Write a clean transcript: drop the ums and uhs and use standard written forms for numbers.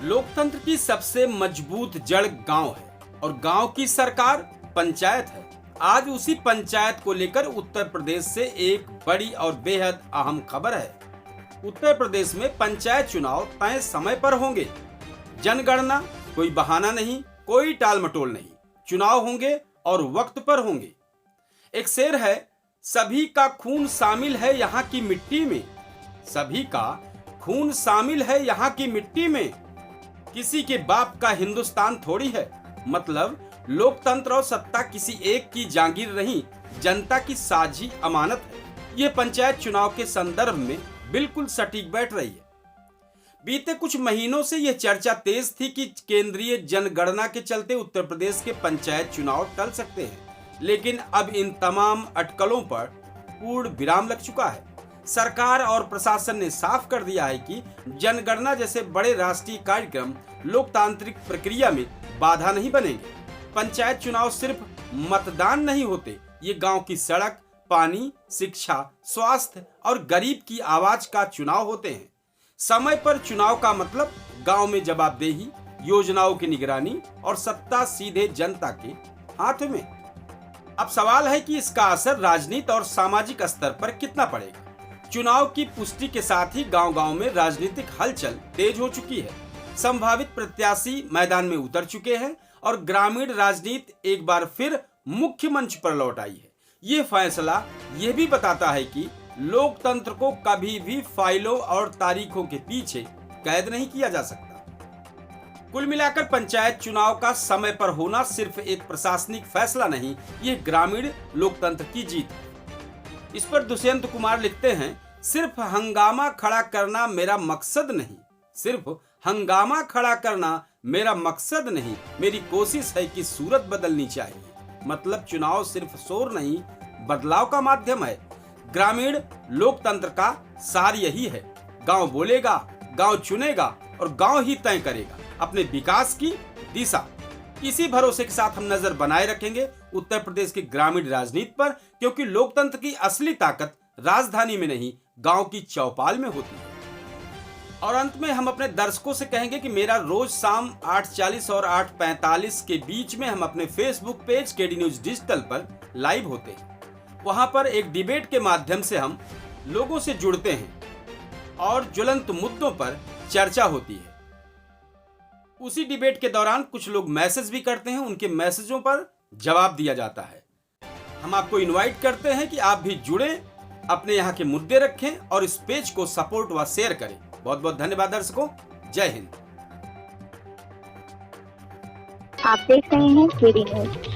लोकतंत्र की सबसे मजबूत जड़ गांव है और गांव की सरकार पंचायत है। आज उसी पंचायत को लेकर उत्तर प्रदेश से एक बड़ी और बेहद अहम खबर है। उत्तर प्रदेश में पंचायत चुनाव तय समय पर होंगे। जनगणना कोई बहाना नहीं, कोई टाल मटोल नहीं। चुनाव होंगे और वक्त पर होंगे। एक शेर है, सभी का खून शामिल है यहाँ की मिट्टी में। सभी का खून शामिल है यहाँ की मिट्टी में। किसी के बाप का हिंदुस्तान थोड़ी है। मतलब लोकतंत्र और सत्ता किसी एक की जागीर नहीं, जनता की साझी अमानत है। ये पंचायत चुनाव के संदर्भ में बिल्कुल सटीक बैठ रही है। बीते कुछ महीनों से यह चर्चा तेज थी कि केंद्रीय जनगणना के चलते उत्तर प्रदेश के पंचायत चुनाव टल सकते हैं, लेकिन अब इन तमाम अटकलों पर पूर्ण विराम लग चुका है। सरकार और प्रशासन ने साफ कर दिया है कि जनगणना जैसे बड़े राष्ट्रीय कार्यक्रम लोकतांत्रिक प्रक्रिया में बाधा नहीं बनेंगे। पंचायत चुनाव सिर्फ मतदान नहीं होते, ये गांव की सड़क, पानी, शिक्षा, स्वास्थ्य और गरीब की आवाज का चुनाव होते हैं। समय पर चुनाव का मतलब गांव में जवाबदेही, योजनाओं की निगरानी और सत्ता सीधे जनता के हाथ में। अब सवाल है कि इसका असर राजनीति और सामाजिक स्तर पर कितना पड़ेगा। चुनाव की पुष्टि के साथ ही गांव-गांव में राजनीतिक हलचल तेज हो चुकी है। संभावित प्रत्याशी मैदान में उतर चुके हैं और ग्रामीण राजनीति एक बार फिर मुख्य मंच पर लौट आई है। ये फैसला यह भी बताता है कि लोकतंत्र को कभी भी फाइलों और तारीखों के पीछे कैद नहीं किया जा सकता। कुल मिलाकर पंचायत चुनाव का समय पर होना सिर्फ एक प्रशासनिक फैसला नहीं, ये ग्रामीण लोकतंत्र की जीत है। इस पर दुष्यंत कुमार लिखते हैं, सिर्फ हंगामा खड़ा करना मेरा मकसद नहीं। सिर्फ हंगामा खड़ा करना मेरा मकसद नहीं, मेरी कोशिश है कि सूरत बदलनी चाहिए। मतलब चुनाव सिर्फ शोर नहीं, बदलाव का माध्यम है। ग्रामीण लोकतंत्र का सार यही है, गांव बोलेगा, गांव चुनेगा और गांव ही तय करेगा अपने विकास की दिशा। इसी भरोसे के साथ हम नजर बनाए रखेंगे उत्तर प्रदेश की ग्रामीण राजनीति पर, क्योंकि लोकतंत्र की असली ताकत राजधानी में नहीं, गांव की चौपाल में होती है। और अंत में हम अपने दर्शकों से कहेंगे कि मेरा रोज शाम 8:40 और 8:45 के बीच में हम अपने Facebook page KD news digital पर लाइव होते हैं। वहां पर एक डिबेट के माध्यम से हम लोगों से जुड़ते हैं और ज्वलंत मुद्दों पर चर्चा होती है। उसी डिबेट के दौरान कुछ लोग मैसेज भी करते हैं, उनके मैसेजों पर जवाब दिया जाता है। हम आपको इनवाइट करते हैं कि आप भी जुड़ें, अपने यहाँ के मुद्दे रखें और इस पेज को सपोर्ट व शेयर करें। बहुत बहुत धन्यवाद दर्शकों। जय हिंद। आप देख रहे हैं केडी न्यूज।